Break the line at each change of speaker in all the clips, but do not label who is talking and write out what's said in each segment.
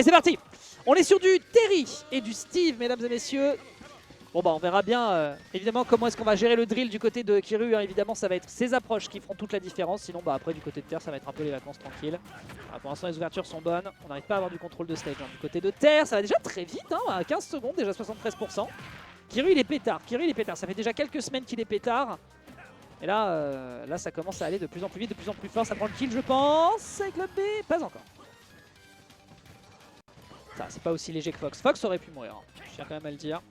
Allez, c'est parti. On est sur du Terry et du Steve, mesdames et messieurs. Bon bah on verra bien évidemment comment est-ce qu'on va gérer le drill du côté de Kiru, hein. Évidemment ça va être ses approches qui feront toute la différence, sinon bah après du côté de terre ça va être un peu les vacances tranquilles. Pour l'instant les ouvertures sont bonnes, on n'arrive pas à avoir du contrôle de stage, hein. Du côté de terre ça va déjà très vite, hein, à 15 secondes déjà 73%. Kiru il est pétard, ça fait déjà quelques semaines qu'il est pétard. Et là, là ça commence à aller de plus en plus vite, de plus en plus fort, ça prend le kill je pense, avec le B, pas encore. Ça c'est pas aussi léger que Fox, Fox aurait pu mourir, hein. Je tiens quand même à le dire.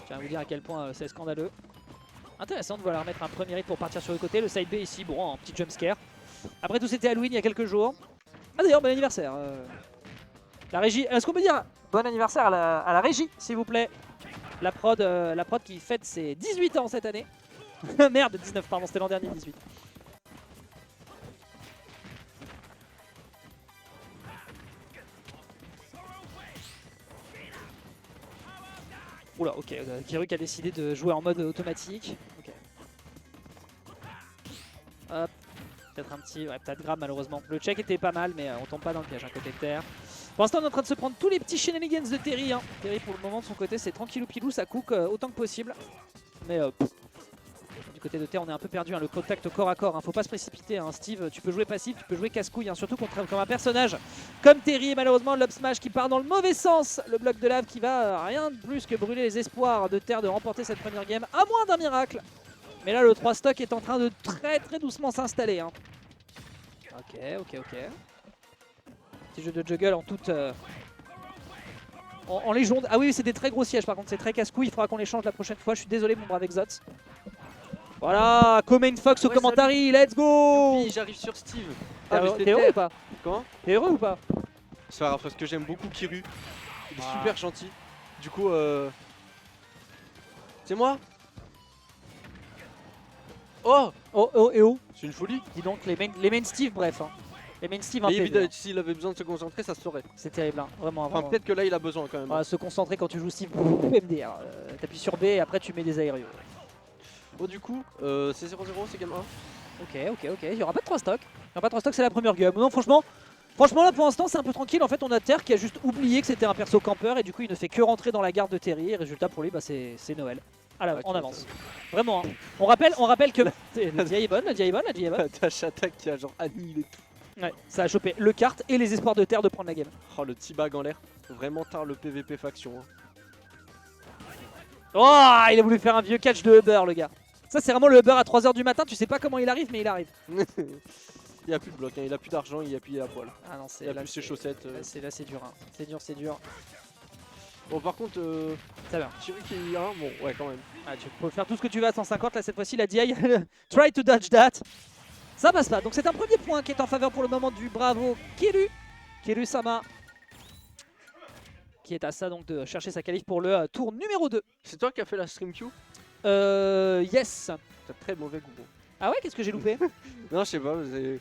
Je tiens à vous dire à quel point c'est scandaleux. Intéressant de vouloir mettre un premier hit pour partir sur le côté. Le side B ici, bon, un petit jump scare. Après tout, c'était Halloween il y a quelques jours. Ah d'ailleurs, bon anniversaire. La régie, est-ce qu'on peut dire bon anniversaire à la régie, s'il vous plaît. La prod qui fête ses 18 ans cette année. Merde, 19, pardon, c'était l'an dernier, 18. Oula, ok, Kiru qui a décidé de jouer en mode automatique. Ok. Hop, peut-être un petit, ouais, peut-être grab malheureusement. Le check était pas mal, mais on tombe pas dans le piège, un côté de terre. Pour l'instant, on est en train de se prendre tous les petits shenanigans de Terry, hein. Terry, pour le moment, de son côté, c'est tranquillou pilou, ça cook autant que possible. Mais du côté de terre, on est un peu perdu, hein. Le contact corps à corps, hein. Faut pas se précipiter, hein. Steve, tu peux jouer passif, tu peux jouer casse-couille, hein. Surtout contre comme un personnage comme Terry. Et malheureusement, l'up smash qui part dans le mauvais sens. Le bloc de lave qui va rien de plus que brûler les espoirs de terre de remporter cette première game, à moins d'un miracle. Mais là, le 3 stock est en train de très doucement s'installer, hein. Ok. Petit jeu de juggle en toute... en légende. Ah oui, c'est des très gros sièges par contre, c'est très casse-couille. Il faudra qu'on les change la prochaine fois. Je suis désolé, mon brave Exots. Voilà, Comain Fox au commentary, let's go.
Youpi, j'arrive sur Steve.
T'es heureux ou pas?
Comment?
T'es heureux ou pas?
C'est pas grave, parce que j'aime beaucoup Kiru. Il est
Ah.
super gentil. Du coup, c'est moi. Oh,
Et oh.
c'est une folie.
Dis donc, les main Steve, bref. Hein. Les main Steve, un
Mais
peu.
évidemment, s'il avait besoin de se concentrer, ça se saurait.
C'est terrible, hein. Vraiment.
Enfin,
vraiment.
peut-être que là, il a besoin quand même.
Ah, se concentrer quand tu joues Steve, MDR. T'appuies sur B et après tu mets des aérieux.
Bon, du coup, c'est 0-0, c'est game 1.
Ok. Il y aura pas de 3 stocks. C'est la première game. Non, franchement là pour l'instant c'est un peu tranquille. En fait, on a Terre qui a juste oublié que c'était un perso campeur et du coup il ne fait que rentrer dans la garde de Terry. Et résultat pour lui, bah, c'est Noël. En avance. Vraiment. Hein. On rappelle que la DI est bonne, la DI est bonne.
Dash attack qui a genre annihilé tout.
Ouais, ça a chopé le kart et les espoirs de Terre de prendre la game.
Oh, le T-bag en l'air. Vraiment tard le PVP faction. Hein.
Oh, il a voulu faire un vieux catch de Uber, le gars. Ça, c'est vraiment le Uber à 3 h du matin. Tu sais pas comment il arrive, mais il arrive.
Il a plus de bloc, hein. Il a plus d'argent, il a plus à poil.
Ah non,
Il a plus ses chaussettes.
Là, c'est dur. Hein. C'est dur.
Bon, par contre,
Ça va.
Kiru qui est 1, bon, ouais, quand même.
Ah, tu peux faire tout ce que tu veux à 150. Là, cette fois-ci, la DI, try to dodge that. Ça passe pas. Donc, c'est un premier point qui est en faveur pour le moment du bravo Kiru. Kiru-sama. Qui est à ça donc de chercher sa qualif pour le tour numéro 2.
C'est toi qui as fait la stream queue?
Yes.
T'as très mauvais goût.
Ah ouais, qu'est-ce que j'ai loupé?
Non, je sais pas, vous avez...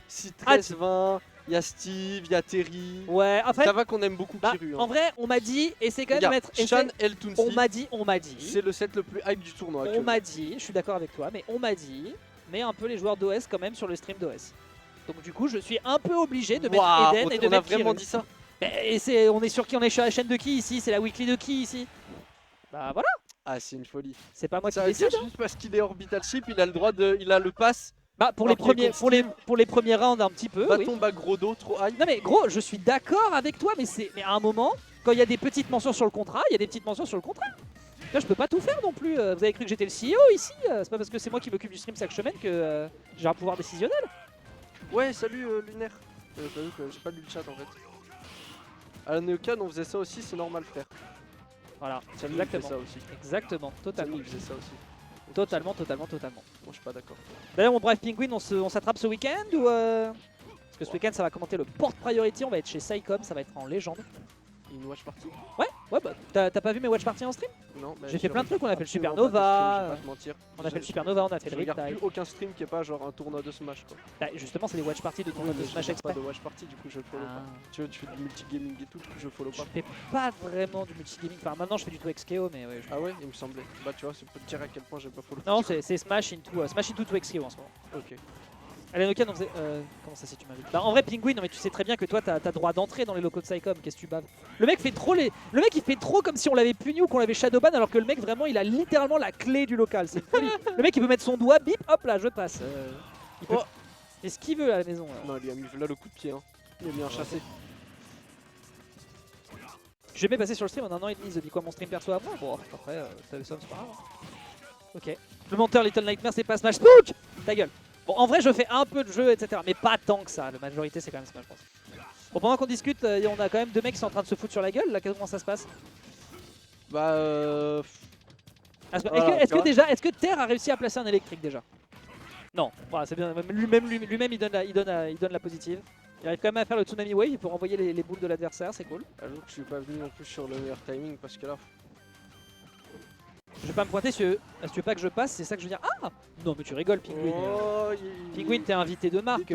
6,
Ah,
13, 20, il y a Steve, il y a Terry.
Ouais, en fait,
Ça va qu'on aime beaucoup
bah,
Kiru. Hein.
en vrai, on m'a dit, et c'est quand même de
Regarde,
mettre...
Shan El Tounsi,
On m'a dit.
c'est le set le plus hype du tournoi.
On m'a dit, je suis d'accord avec toi, mais on m'a dit, mets un peu les joueurs d'OS quand même sur le stream d'OS. Donc du coup, je suis un peu obligé de mettre Eden et de
on a
mettre
vraiment
Kiru.
dit ça.
Et on est sur qui? On est sur la chaîne de qui ici? C'est la weekly de qui ici? Bah voilà,
Ah, c'est une folie.
c'est pas moi qui
Ça veut dire
décide. Hein.
juste parce qu'il est orbital ship, il a le droit de... Il a le pass.
Bah pour
Alors
les premiers,
qu'il est
pour les premiers rounds un petit peu. Oui.
Bâton bas gros dos, trop hype.
Non mais gros, je suis d'accord avec toi, mais à un moment, quand il y a des petites mentions sur le contrat, il y a des petites mentions sur le contrat. Là, je peux pas tout faire non plus. Vous avez cru que j'étais le CEO ici? C'est pas parce que c'est moi qui m'occupe du stream chaque semaine que j'ai un pouvoir décisionnel.
Ouais, salut Lunaire. T'as vu que j'ai pas lu le chat en fait. À la Neocan, on faisait ça aussi, c'est normal, frère.
Voilà,
Salut,
exactement.
il faisait ça aussi.
Exactement, totalement.
Salut, il faisait ça aussi.
Totalement.
Bon, je suis pas d'accord.
D'ailleurs, mon brave Penguin, on s'attrape ce week-end ou Parce que ce week-end, ça va commenter le Port Priority. On va être chez Psycom, ça va être en légende.
Une watch party?
Ouais, bah t'as pas vu mes watch parties en stream?
Non, mais
J'ai fait plein de trucs, on a fait le
absolument
Supernova,
pas de stream, je vais pas te mentir.
On a fait le Supernova, on a fait
Je
le
regarde
Riptide.
plus aucun stream qui est pas genre un tournoi de Smash quoi.
Bah, justement, c'est des watch parties de tournoi de
mais je
Smash
regarde
Express.
pas de watch party, du coup je follow
Ah.
pas. Tu fais du multigaming et tout, du coup je follow
Je
pas.
fais pas vraiment du multigaming. Enfin, maintenant, je fais du 2XKO, mais ouais.
Ah ouais, il me semblait. Bah tu vois, c'est pour te dire à quel point j'ai pas follow.
Non, c'est Smash into 2XKO en ce moment.
Ok.
Alanoka, non, comment ça, si tu m'invites? Bah, en vrai, Penguin, non, mais tu sais très bien que toi, t'as droit d'entrer dans les locaux de Psycom. Qu'est-ce que tu baves? Le mec fait trop Le mec, il fait trop comme si on l'avait puni ou qu'on l'avait shadowban, alors que le mec, vraiment, il a littéralement la clé du local. C'est une folie. Le mec, il peut mettre son doigt, bip, hop là, je passe. Il peut... C'est ce qu'il veut à la maison. Là.
Non, il a mis là le coup de pied. Hein. Il a mis un chassé.
J'ai jamais passé sur le stream en 1 an et demi. Ils ont dit quoi mon stream perso avant? Bon, après, ça c'est pas grave. Ok. Le menteur Little Nightmare, c'est pas Smash. Spook! Ta gueule. Bon, en vrai, je fais un peu de jeu, etc. Mais pas tant que ça. La majorité, c'est quand même Smash, je pense. Bon, pendant qu'on discute, on a quand même 2 mecs qui sont en train de se foutre sur la gueule. Là, comment ça se passe?
Bah,
Est-ce que Terre a réussi à placer un électrique déjà? Non. Voilà, c'est bien. Lui-même, il donne la positive. Il arrive quand même à faire le Tsunami Wave pour envoyer les boules de l'adversaire, c'est cool.
j'avoue que je suis pas venu non plus sur le meilleur timing parce que là.
Je vais pas me pointer si tu veux pas que je passe, c'est ça que je veux dire. Ah non, mais tu rigoles, Penguin. Penguin, t'es invité de marque.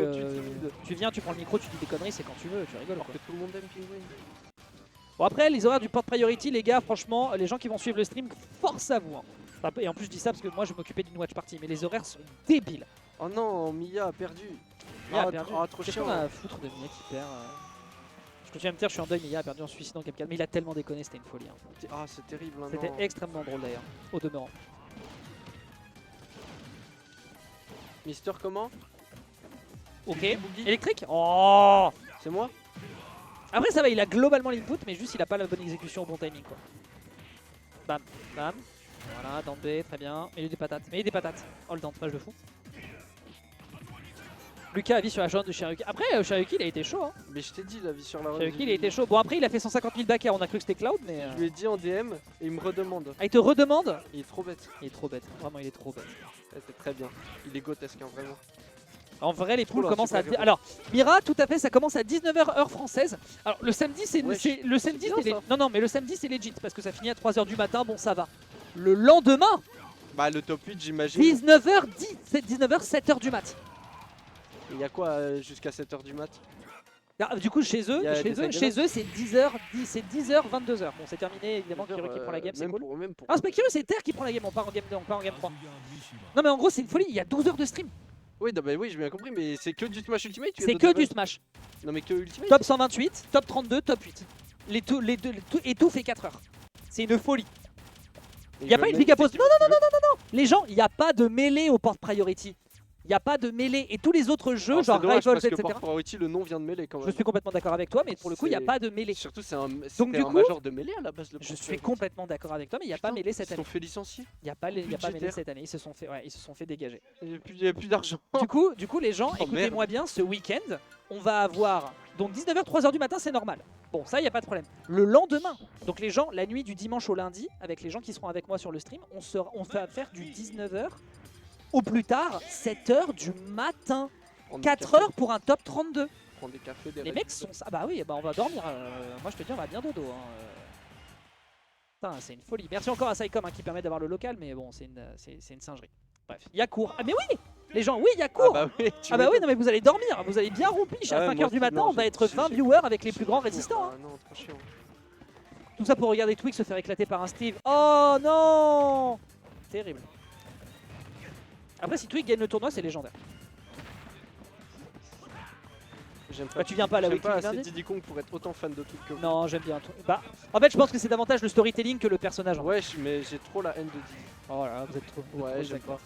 Tu viens, tu prends le micro, tu dis des conneries, c'est quand tu veux, tu rigoles.
Alors que tout le monde aime Penguin.
Bon, après, les horaires du port priority, les gars, franchement, les gens qui vont suivre le stream, force à vous. Hein. Enfin, et en plus, je dis ça parce que moi, je m'occupais d'une watch party, mais les horaires sont débiles.
Oh non, Mia a perdu.
Mia a perdu.
Trop
Qu'est-ce
chiant.
qu'on a à foutre de Mia qui perd Je continue à me dire, je suis en deuil, Mia a perdu en se suicidant Capcom. Mais il a tellement déconné, c'était une folie. Hein.
Ah, c'est terrible. Hein,
C'était extrêmement drôle d'ailleurs, au demeurant.
Mister, comment?
Ok. Électrique. Oh.
C'est moi?
Après ça va, il a globalement l'input, mais juste il a pas la bonne exécution au bon timing quoi. Bam, bam. Voilà, dans B, très bien. Mais il y a des patates. Hold on, match de fou. Lucas a vie sur la jaune de Shiryuki. Après, Shiryuki il a été chaud. Hein.
Mais je t'ai dit la vie sur la run.
Shiryuki il a été chaud. Bon, après il a fait 150 000 backers. On a cru que c'était Cloud, mais.
Je lui ai dit en DM et il me redemande.
Ah, il te redemande?
Il est trop bête.
Il est trop bête. Vraiment, il est trop bête.
C'était très bien. Il est grotesque, hein, vraiment.
En vrai, les poules
Oula,
commencent à.
super
Alors, Mira, tout à fait, ça commence à 19h heure française. Alors, le samedi, c'est.
Ouais,
Le samedi,
c'est
c'est.
bien,
Non, mais le samedi, c'est legit parce que ça finit à 3h du matin. Bon, ça va. Le lendemain,
Bah, le top 8, j'imagine.
19h, 7h du mat.
Il y a quoi jusqu'à 7h du mat?
Ah, du coup, chez eux, c'est 10h, 22h. Bon, c'est terminé, évidemment, Kyrus qui prend la game, c'est cool. Ah, c'est pas Kyrus, c'est Terre qui prend la game, on part en game 2, on part en game 3. Non, mais en gros, c'est une folie, il y a 12 heures de stream.
Oui, bah oui, j'ai bien compris, mais c'est que du Smash Ultimate.
C'est que du Smash.
Non, mais que Ultimate.
Top 128, top 32, top 8. Et tout fait 4 heures. C'est une folie. Il n'y a pas une giga pause. Non. Les gens, il n'y a pas de mêlée au port priority. Il n'y a pas de mêlée. Et tous les autres jeux,
alors,
genre Rivals, etc.
Port Priority, le nom vient de mêlée quand même.
Je suis complètement d'accord avec toi, mais pour le coup, il n'y a pas de mêlée.
Surtout, c'est un
coup,
major de mêlée à la base.
Je suis complètement d'accord avec toi, mais il n'y a pas mêlée cette année.
Ils se sont fait licencier.
Il n'y a pas mêlée cette année. Ils se sont fait dégager.
Il n'y a plus d'argent.
Du coup, les gens, écoutez-moi bien, ce week-end, on va avoir. Donc 19h, 3h du matin, c'est normal. Bon, ça, il n'y a pas de problème. Le lendemain, donc les gens, la nuit du dimanche au lundi, avec les gens qui seront avec moi sur le stream, on va faire du 19h au plus tard 7h du matin. 4 heures pour un top 32.
Prendre des cafés, des
les mecs sont... Ah bah oui, bah on va dormir. Moi je te dis, on va bien dodo. Putain, c'est une folie. Merci encore à Psycom qui permet d'avoir le local, mais bon, c'est une singerie. Bref, il y a cours. Ah mais oui, les gens, oui, il y a cours.
Ah
bah oui, non mais vous allez dormir. Vous allez bien remplir. À 5h du matin, on va être 20 viewers avec les plus grands résistants.
Ah non, trop chiant.
Tout ça pour regarder Twix se faire éclater par un Steve. Oh non. Terrible. Après, si Twix gagne le tournoi, c'est légendaire.
Bah,
tu viens pas à la weekly
assez Diddy Kong pour être autant fan de tout que vous.
Non, j'aime bien. Bah, en fait, je pense que c'est davantage le storytelling que le personnage.
Ouais, mais j'ai trop la haine de Diddy.
Oh là là, vous êtes trop.
Ouais, j'aime pas.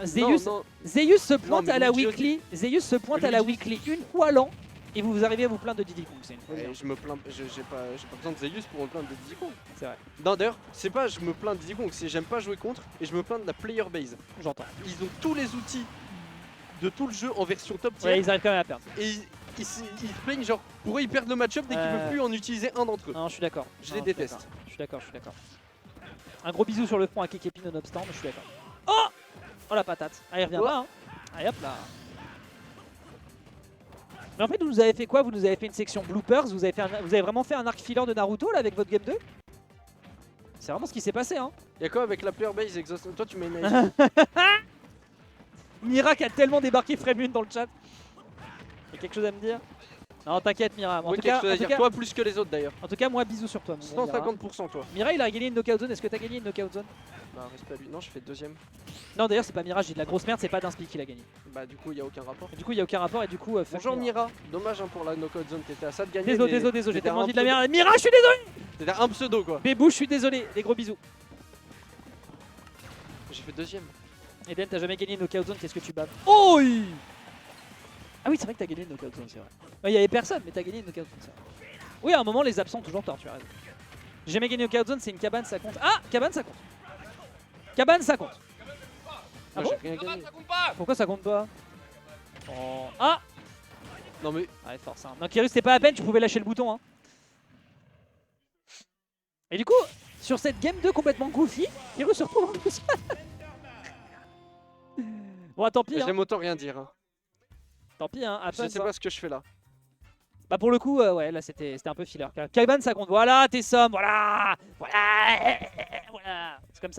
Zeus se pointe à la weekly. Zeus se pointe à la weekly une fois l'an et vous arrivez à vous plaindre de Diddy Kong. C'est une folie.
Je me plains. J'ai pas besoin de Zeus pour me plaindre de Diddy Kong.
C'est vrai.
Non, d'ailleurs, c'est pas je me plains de Diddy Kong, c'est j'aime pas jouer contre et je me plains de la player base.
J'entends.
Ils ont tous les outils de tout le jeu en version top tier.
Ouais, ils arrivent quand même à perdre.
Et ils se plaignent genre pourquoi ils perdent le match-up dès qu'ils peuvent plus en utiliser un d'entre eux.
Non, je suis d'accord.
Je les déteste.
Je suis d'accord. Un gros bisou sur le front à Kekepi nonobstant, mais je suis d'accord. Oh la patate. Ah, il revient pas, hein. Allez hop là. Mais en fait, vous nous avez fait quoi? Vous nous avez fait une section bloopers, vous avez vraiment fait un arc filler de Naruto là avec votre game 2? C'est vraiment ce qui s'est passé, hein.
Y'a quoi avec la player base exhaust? Toi tu mets une
Mira qui a tellement débarqué Fremune dans le chat. Y'a quelque chose à me dire? Non, t'inquiète, Mira.
Ouais, quelque chose à dire. Toi plus que les autres d'ailleurs.
En tout cas, moi, bisous sur toi. Mon gars, Mira.
150% toi.
Mira, il a gagné une knockout zone. Est-ce que t'as gagné une knockout zone?
Bah, respect à lui. Non, je fais deuxième.
Non, d'ailleurs, c'est pas Mira, j'ai de la grosse merde, c'est pas d'un split qu'il a gagné.
Bah, du coup, il y a aucun rapport.
Du coup, il y a aucun rapport et du coup, fuck
Bonjour Mira. Dommage hein, pour la knockout zone. T'étais à ça de gagner.
Désolé,
mais
j'ai
t'étais
tellement
un
dit de la
pseudo.
merde. Mira, je suis désolé.
T'étais un pseudo quoi.
Bébou, je suis désolé. Des gros bisous.
J'ai fait deuxième.
Eden, t'as jamais gagné une knockout zone, qu'est-ce que tu baves? Oh oui. Ah oui, c'est vrai que t'as gagné une knockout zone, c'est vrai. Il y avait personne, mais t'as gagné une knockout zone, c'est vrai. Oui, à un moment, les absents ont toujours tort, tu as raison. J'ai jamais gagné une knockout zone, c'est une cabane, ça compte. Ah, cabane, ça compte. Cabane, ça compte. Ah
Non,
bon?
j'ai rien gagné.
Pourquoi ça compte pas? Oh. Ah.
Non mais
Ouais, force. Hein. Non, Kyrus, c'était pas à peine, tu pouvais lâcher le bouton. Hein. Et du coup, sur cette game 2 complètement goofy, Kyrus se retrouve en plus. Bon, tant pis. Hein.
j'aime autant rien dire. Hein.
Tant pis, hein.
Je sais pas ce que je fais là.
Bah pour le coup, ouais, là c'était un peu filler. Cabane, ça compte. Voilà, tes sommes, voilà. Voilà. Voilà. C'est comme ça.